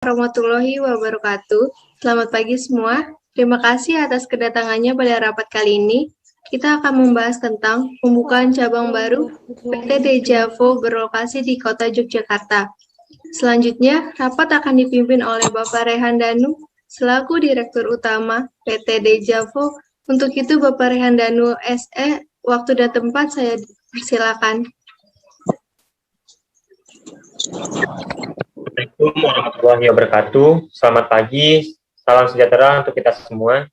Warahmatullahi wabarakatuh. Selamat pagi semua. Terima kasih atas kedatangannya pada rapat kali ini. Kita akan membahas tentang pembukaan cabang baru PT Dejavo berlokasi di Kota Yogyakarta. Selanjutnya, rapat akan dipimpin oleh Bapak Rehan Danu selaku Direktur Utama PT Dejavo. Untuk itu, Bapak Rehan Danu SE, waktu dan tempat saya persilakan. Assalamualaikum warahmatullahi wabarakatuh. Selamat pagi, salam sejahtera untuk kita semua.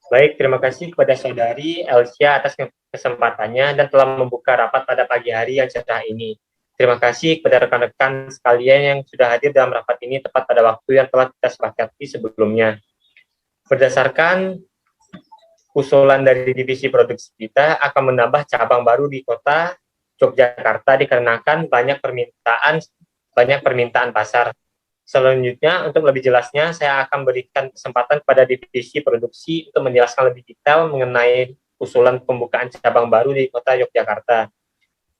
Baik, terima kasih kepada Saudari Elsia atas kesempatannya dan telah membuka rapat pada pagi hari yang cerah ini. Terima kasih kepada rekan-rekan sekalian yang sudah hadir dalam rapat ini tepat pada waktu yang telah kita sepakati sebelumnya. Berdasarkan usulan dari divisi produksi kita akan menambah cabang baru di Kota Yogyakarta dikarenakan banyak permintaan pasar. Selanjutnya, untuk lebih jelasnya, saya akan berikan kesempatan kepada divisi produksi untuk menjelaskan lebih detail mengenai usulan pembukaan cabang baru di Kota Yogyakarta.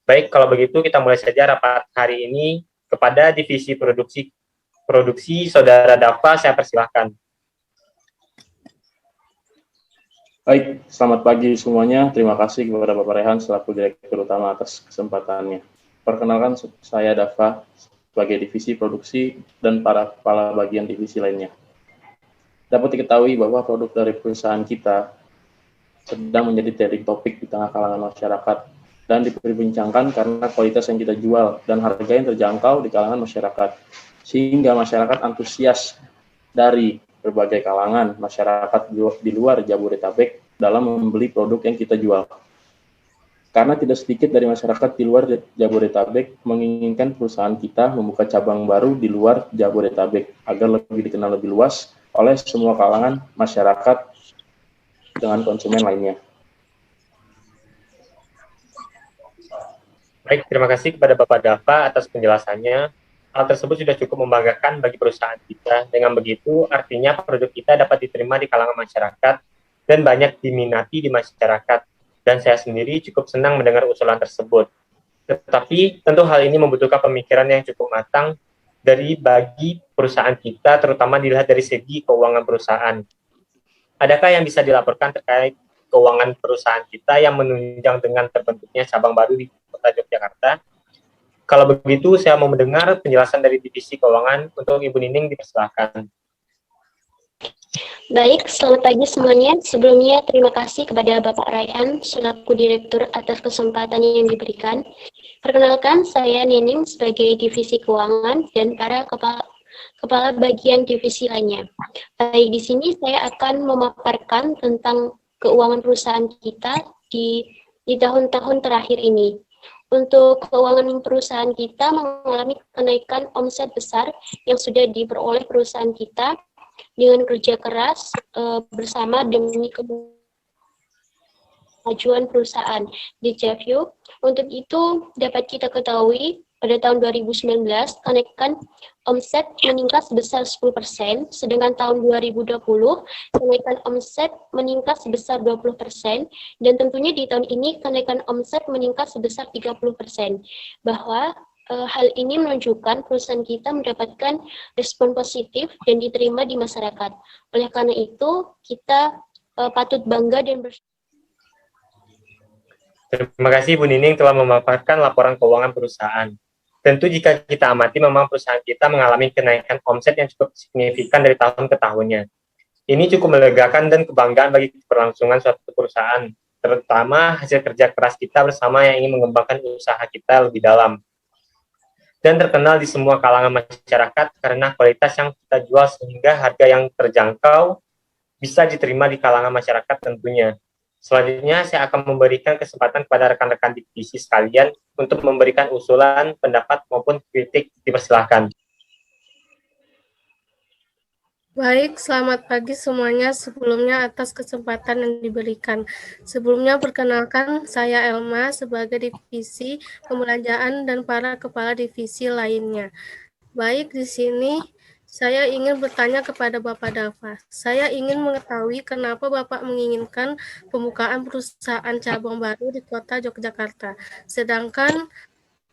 Baik, kalau begitu kita mulai saja rapat hari ini. Kepada divisi produksi Saudara Dava, saya persilahkan. Baik, selamat pagi semuanya. Terima kasih kepada Bapak Rehan selaku Direktur Utama atas kesempatannya. Perkenalkan, saya Dava sebagai divisi produksi dan para kepala bagian divisi lainnya. Dapat diketahui bahwa produk dari perusahaan kita sedang menjadi trending topik di tengah kalangan masyarakat dan diperbincangkan karena kualitas yang kita jual dan harga yang terjangkau di kalangan masyarakat, sehingga masyarakat antusias dari berbagai kalangan masyarakat di luar Jabodetabek dalam membeli produk yang kita jual. Karena tidak sedikit dari masyarakat di luar Jabodetabek menginginkan perusahaan kita membuka cabang baru di luar Jabodetabek agar lebih dikenal lebih luas oleh semua kalangan masyarakat dengan konsumen lainnya. Baik, terima kasih kepada Bapak Dava atas penjelasannya. Hal tersebut sudah cukup membanggakan bagi perusahaan kita. Dengan begitu, artinya produk kita dapat diterima di kalangan masyarakat dan banyak diminati di masyarakat. Dan saya sendiri cukup senang mendengar usulan tersebut. Tetapi tentu hal ini membutuhkan pemikiran yang cukup matang bagi perusahaan kita, terutama dilihat dari segi keuangan perusahaan. Adakah yang bisa dilaporkan terkait keuangan perusahaan kita yang menunjang dengan terbentuknya cabang baru di Kota Yogyakarta? Kalau begitu, saya mau mendengar penjelasan dari Divisi Keuangan. Untuk Ibu Nining, dipersilakan. Baik, selamat pagi semuanya. Sebelumnya, terima kasih kepada Bapak Raihan selaku Direktur atas kesempatan yang diberikan. Perkenalkan, saya Nining sebagai Divisi Keuangan dan para kepala bagian divisi lainnya. Baik, di sini saya akan memaparkan tentang keuangan perusahaan kita di tahun-tahun terakhir ini. Untuk keuangan perusahaan kita mengalami kenaikan omset besar yang sudah diperoleh perusahaan kita dengan kerja keras bersama demi kemajuan perusahaan di Javio. Untuk itu dapat kita ketahui pada tahun 2019 kenaikan omset meningkat sebesar 10%, sedangkan tahun 2020 kenaikan omset meningkat sebesar 20%, dan tentunya di tahun ini kenaikan omset meningkat sebesar 30%. Bahwa hal ini menunjukkan perusahaan kita mendapatkan respon positif dan diterima di masyarakat. Oleh karena itu, kita patut bangga dan Terima kasih Bu Nining telah memaparkan laporan keuangan perusahaan. Tentu jika kita amati memang perusahaan kita mengalami kenaikan omset yang cukup signifikan dari tahun ke tahunnya. Ini cukup melegakan dan kebanggaan bagi keberlangsungan suatu perusahaan, terutama hasil kerja keras kita bersama yang ingin mengembangkan usaha kita lebih dalam. Dan terkenal di semua kalangan masyarakat karena kualitas yang kita jual sehingga harga yang terjangkau bisa diterima di kalangan masyarakat tentunya. Selanjutnya, saya akan memberikan kesempatan kepada rekan-rekan divisi sekalian untuk memberikan usulan, pendapat, maupun kritik. Dipersilahkan. Baik, selamat pagi semuanya. Sebelumnya atas kesempatan yang diberikan. Sebelumnya perkenalkan saya Elma sebagai divisi pembelanjaan dan para kepala divisi lainnya. Baik, di sini saya ingin bertanya kepada Bapak Dava. Saya ingin mengetahui kenapa Bapak menginginkan pembukaan perusahaan cabang baru di Kota Yogyakarta. Sedangkan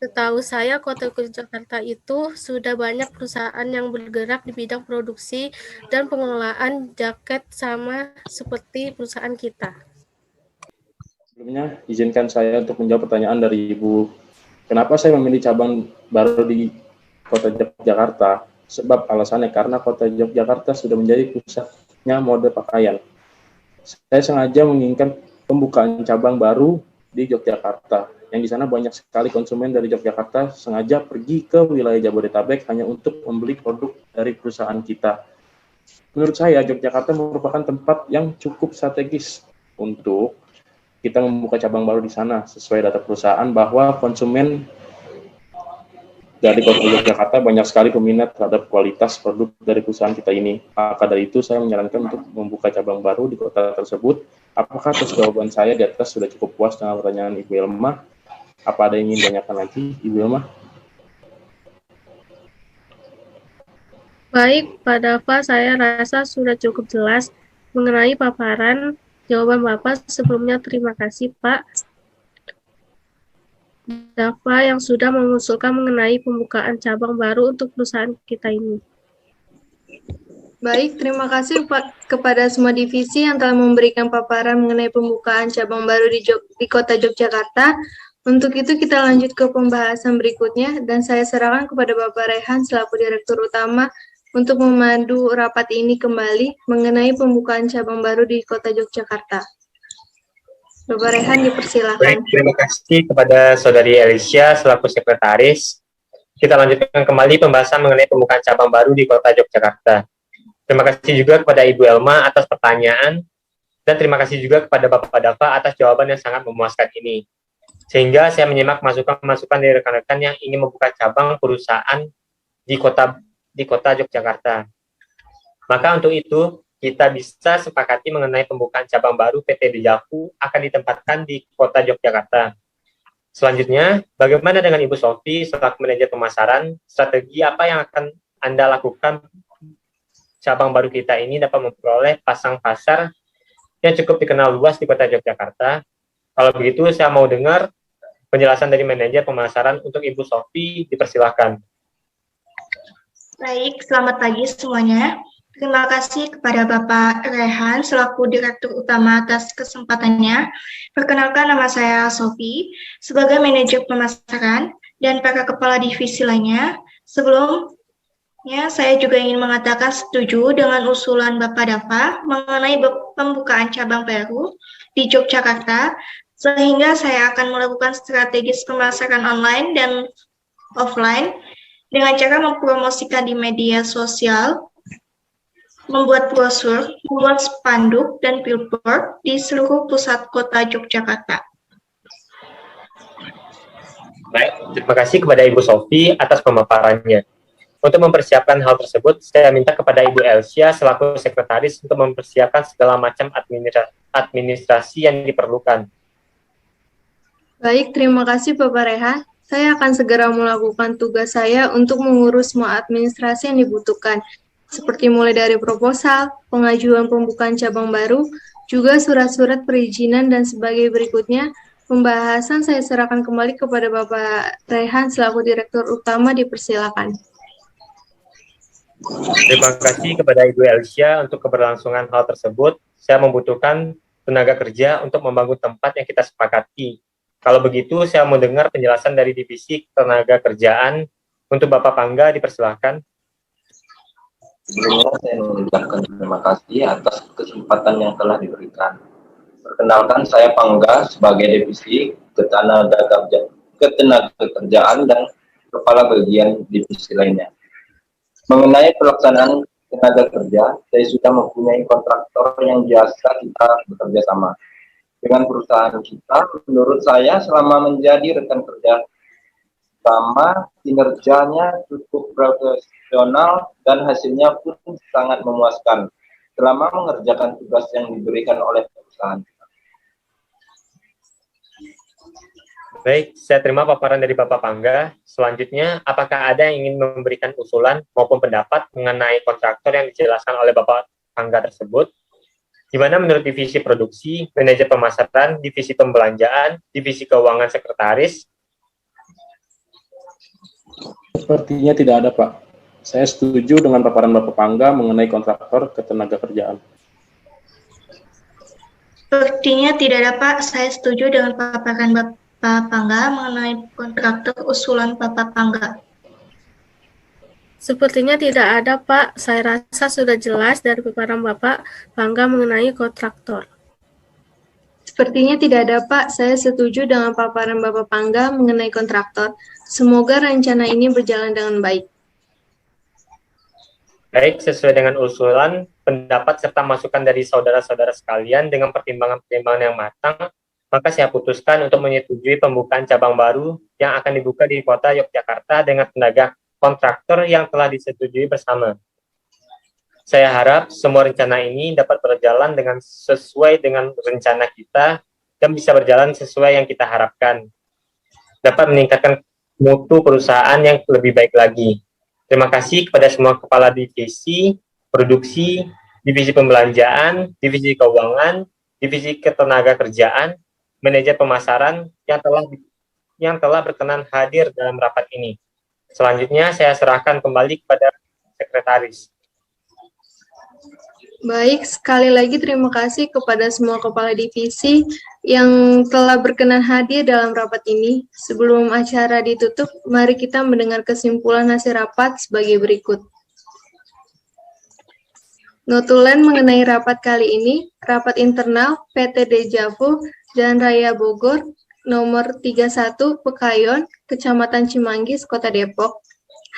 Setahu saya, Kota Yogyakarta itu sudah banyak perusahaan yang bergerak di bidang produksi dan pengelolaan jaket sama seperti perusahaan kita. Sebelumnya, izinkan saya untuk menjawab pertanyaan dari Ibu. Kenapa saya memilih cabang baru di Kota Yogyakarta? Sebab alasannya karena Kota Yogyakarta sudah menjadi pusatnya mode pakaian. Saya sengaja menginginkan pembukaan cabang baru di Yogyakarta, yang di sana banyak sekali konsumen dari Yogyakarta sengaja pergi ke wilayah Jabodetabek hanya untuk membeli produk dari perusahaan kita. Menurut saya, Yogyakarta merupakan tempat yang cukup strategis untuk kita membuka cabang baru di sana, sesuai data perusahaan bahwa konsumen dari Kota Yogyakarta banyak sekali peminat terhadap kualitas produk dari perusahaan kita ini. Maka dari itu saya menyarankan untuk membuka cabang baru di kota tersebut. Apakah atas jawaban saya di atas sudah cukup puas dengan pertanyaan Ibu Elma? Apa ada yang ingin ditanyakan lagi, Ibu Elma? Baik, Pak Dava, saya rasa sudah cukup jelas mengenai paparan jawaban Bapak. Sebelumnya terima kasih Pak Dava yang sudah mengusulkan mengenai pembukaan cabang baru untuk perusahaan kita ini. Baik, terima kasih kepada semua divisi yang telah memberikan paparan mengenai pembukaan cabang baru di Kota Yogyakarta. Untuk itu kita lanjut ke pembahasan berikutnya dan saya serahkan kepada Bapak Rehan selaku Direktur Utama untuk memandu rapat ini kembali mengenai pembukaan cabang baru di Kota Yogyakarta. Bapak Rehan dipersilakan. Baik, terima kasih kepada Saudari Alicia selaku Sekretaris. Kita lanjutkan kembali pembahasan mengenai pembukaan cabang baru di Kota Yogyakarta. Terima kasih juga kepada Ibu Elma atas pertanyaan, dan terima kasih juga kepada Bapak Dava atas jawaban yang sangat memuaskan ini. Sehingga saya menyimak masukan-masukan dari rekan-rekan yang ingin membuka cabang perusahaan di Kota Yogyakarta. Maka untuk itu, kita bisa sepakati mengenai pembukaan cabang baru PT Dejavu akan ditempatkan di Kota Yogyakarta. Selanjutnya, bagaimana dengan Ibu Sofi selaku manajer pemasaran, strategi apa yang akan Anda lakukan cabang baru kita ini dapat memperoleh pasang pasar yang cukup dikenal luas di Kota Yogyakarta? Kalau begitu, saya mau dengar penjelasan dari manajer pemasaran untuk Ibu Sofi, dipersilakan. Baik, selamat pagi semuanya. Terima kasih kepada Bapak Rehan selaku Direktur Utama atas kesempatannya. Perkenalkan, nama saya Sofi sebagai manajer pemasaran dan para kepala divisi lainnya. Sebelumnya, saya juga ingin mengatakan setuju dengan usulan Bapak Dava mengenai pembukaan cabang baru di Yogyakarta, sehingga saya akan melakukan strategis pemasaran online dan offline dengan cara mempromosikan di media sosial, membuat brosur, membuat spanduk dan billboard di seluruh pusat kota Yogyakarta. Baik, terima kasih kepada Ibu Sofi atas pemaparannya. Untuk mempersiapkan hal tersebut, saya minta kepada Ibu Elsia selaku sekretaris untuk mempersiapkan segala macam administrasi yang diperlukan. Baik, terima kasih Bapak Rehan. Saya akan segera melakukan tugas saya untuk mengurus semua administrasi yang dibutuhkan, seperti mulai dari proposal, pengajuan pembukaan cabang baru, juga surat-surat perizinan dan sebagai berikutnya. Pembahasan saya serahkan kembali kepada Bapak Rehan selaku Direktur Utama, dipersilakan. Terima kasih kepada Ibu Elsia untuk keberlangsungan hal tersebut. Saya membutuhkan tenaga kerja untuk membangun tempat yang kita sepakati. Kalau begitu, saya mau dengar penjelasan dari Divisi Tenaga Kerjaan. Untuk Bapak Pangga, dipersilakan. Sebelumnya saya mengucapkan terima kasih atas kesempatan yang telah diberikan. Perkenalkan, saya Pangga sebagai Divisi Ketenaga Kerjaan dan Kepala Bagian Divisi lainnya. Mengenai pelaksanaan tenaga kerja, saya sudah mempunyai kontraktor yang biasa kita bekerja sama. Dengan perusahaan kita, menurut saya selama menjadi rekan kerja sama, kinerjanya cukup profesional dan hasilnya pun sangat memuaskan selama mengerjakan tugas yang diberikan oleh perusahaan. Baik, saya terima paparan dari Bapak Pangga. Selanjutnya, apakah ada yang ingin memberikan usulan maupun pendapat mengenai kontraktor yang dijelaskan oleh Bapak Pangga tersebut? Di mana menurut divisi produksi, manajer pemasaran, divisi pembelanjaan, divisi keuangan sekretaris, Sepertinya tidak ada, Pak. Saya setuju dengan paparan Bapak Pangga mengenai kontraktor ketenagakerjaan. Sepertinya tidak ada, Pak. Saya setuju dengan paparan Bapak Pangga mengenai kontraktor usulan Bapak Pangga. Sepertinya tidak ada, Pak. Saya rasa sudah jelas dari paparan Bapak Pangga mengenai kontraktor. Sepertinya tidak ada, Pak. Saya setuju dengan paparan Bapak Pangga mengenai kontraktor. Semoga rencana ini berjalan dengan baik. Baik, sesuai dengan usulan, pendapat serta masukan dari saudara-saudara sekalian dengan pertimbangan-pertimbangan yang matang, maka saya putuskan untuk menyetujui pembukaan cabang baru yang akan dibuka di Kota Yogyakarta dengan tenaga kontraktor yang telah disetujui bersama. Saya harap semua rencana ini dapat berjalan dengan sesuai dengan rencana kita dan bisa berjalan sesuai yang kita harapkan. Dapat meningkatkan mutu perusahaan yang lebih baik lagi. Terima kasih kepada semua kepala divisi, produksi, divisi pembelanjaan, divisi keuangan, divisi ketenagakerjaan, manajer pemasaran yang telah berkenan hadir dalam rapat ini. Selanjutnya saya serahkan kembali kepada sekretaris. Baik, sekali lagi terima kasih kepada semua kepala divisi yang telah berkenan hadir dalam rapat ini. Sebelum acara ditutup, mari kita mendengar kesimpulan hasil rapat sebagai berikut. Notulen mengenai rapat kali ini, rapat internal PT Dejavo Jalan Raya Bogor, nomor 31 Pekayon, Kecamatan Cimanggis, Kota Depok,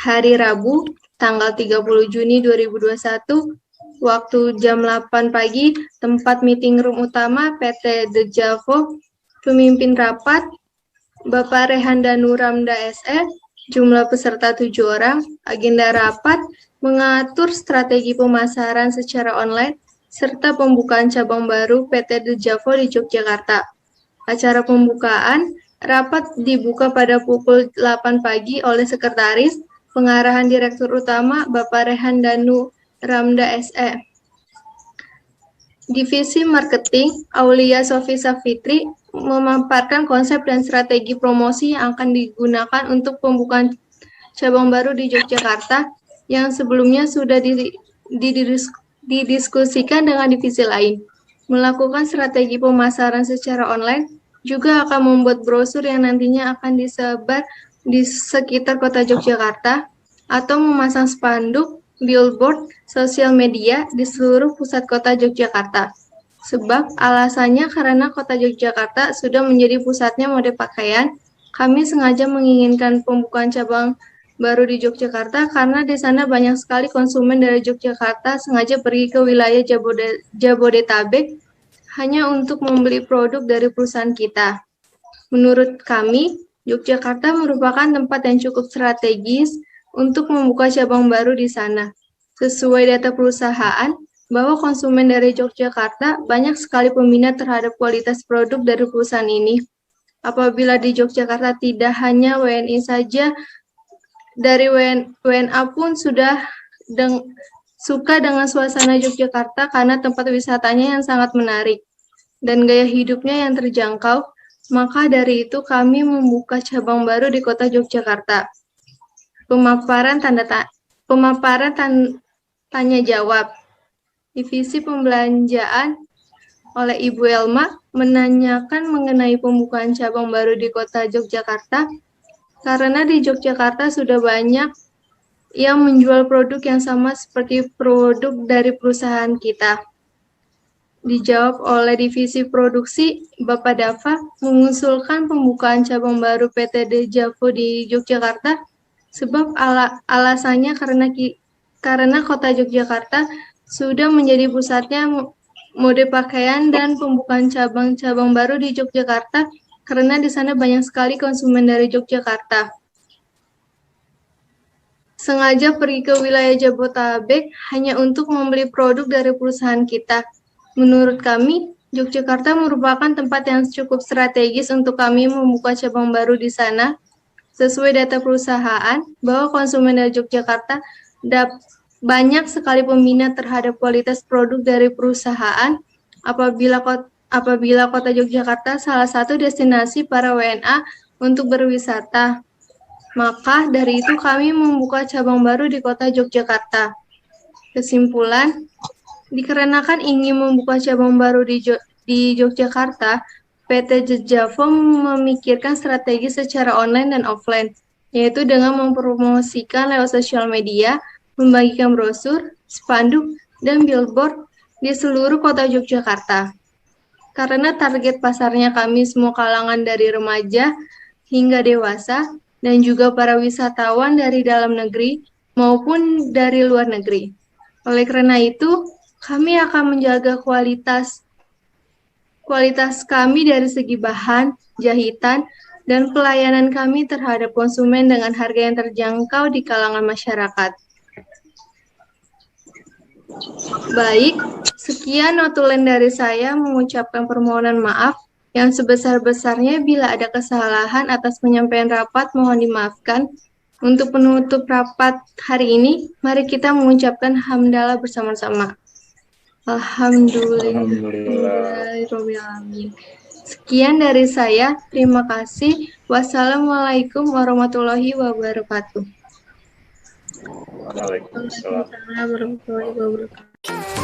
hari Rabu, tanggal 30 Juni 2021, waktu jam 8 pagi, tempat meeting room utama PT Dejavo, pemimpin rapat, Bapak Rehan Danu Ramda SE, jumlah peserta 7 orang, agenda rapat, mengatur strategi pemasaran secara online, serta pembukaan cabang baru PT Dejavo di Yogyakarta. Acara pembukaan, rapat dibuka pada pukul 8 pagi oleh Sekretaris, Pengarahan Direktur Utama Bapak Rehan Danu Ramda SE. Divisi Marketing, Aulia Sofi Safitri, memaparkan konsep dan strategi promosi yang akan digunakan untuk pembukaan cabang baru di Yogyakarta yang sebelumnya sudah didiskusikan dengan divisi lain. Melakukan strategi pemasaran secara online, juga akan membuat brosur yang nantinya akan disebar di sekitar kota Yogyakarta, atau memasang spanduk, billboard, sosial media di seluruh pusat kota Yogyakarta. Sebab alasannya karena kota Yogyakarta sudah menjadi pusatnya mode pakaian, kami sengaja menginginkan pembukaan cabang baru di Yogyakarta karena di sana banyak sekali konsumen dari Yogyakarta sengaja pergi ke wilayah Jabodetabek hanya untuk membeli produk dari perusahaan kita. Menurut kami, Yogyakarta merupakan tempat yang cukup strategis untuk membuka cabang baru di sana. Sesuai data perusahaan, bahwa konsumen dari Yogyakarta banyak sekali peminat terhadap kualitas produk dari perusahaan ini. Apabila di Yogyakarta tidak hanya WNI saja, dari WNA pun sudah suka dengan suasana Yogyakarta karena tempat wisatanya yang sangat menarik dan gaya hidupnya yang terjangkau. Maka dari itu kami membuka cabang baru di kota Yogyakarta. Pemaparan tanya jawab. Divisi pembelanjaan oleh Ibu Elma menanyakan mengenai pembukaan cabang baru di kota Yogyakarta karena di Yogyakarta sudah banyak yang menjual produk yang sama seperti produk dari perusahaan kita. Dijawab oleh divisi produksi, Bapak Dava mengusulkan pembukaan cabang baru PT Dejavo di Yogyakarta sebab alasannya karena kota Yogyakarta sudah menjadi pusatnya mode pakaian dan pembukaan cabang-cabang baru di Yogyakarta karena di sana banyak sekali konsumen dari Yogyakarta. Sengaja pergi ke wilayah Jabodetabek hanya untuk membeli produk dari perusahaan kita. Menurut kami, Yogyakarta merupakan tempat yang cukup strategis untuk kami membuka cabang baru di sana. Sesuai data perusahaan, bahwa konsumen dari Yogyakarta banyak sekali peminat terhadap kualitas produk dari perusahaan. Apabila kota Yogyakarta salah satu destinasi para WNA untuk berwisata. Maka dari itu kami membuka cabang baru di kota Yogyakarta. Kesimpulan, dikarenakan ingin membuka cabang baru di Yogyakarta, PT Jejavo memikirkan strategi secara online dan offline, yaitu dengan mempromosikan lewat sosial media, membagikan brosur, spanduk, dan billboard di seluruh kota Yogyakarta. Karena target pasarnya kami semua kalangan dari remaja hingga dewasa, dan juga para wisatawan dari dalam negeri maupun dari luar negeri. Oleh karena itu, kami akan menjaga kualitas kami dari segi bahan, jahitan, dan pelayanan kami terhadap konsumen dengan harga yang terjangkau di kalangan masyarakat. Baik, sekian notulen dari saya mengucapkan permohonan maaf yang sebesar-besarnya bila ada kesalahan atas penyampaian rapat mohon dimaafkan. Untuk penutup rapat hari ini, mari kita mengucapkan hamdalah bersama-sama. Alhamdulillahirrahmanirrahim. Sekian dari saya, terima kasih. Wassalamualaikum warahmatullahi wabarakatuh. Waalaikumsalam. Waalaikumsalam warahmatullahi wabarakatuh.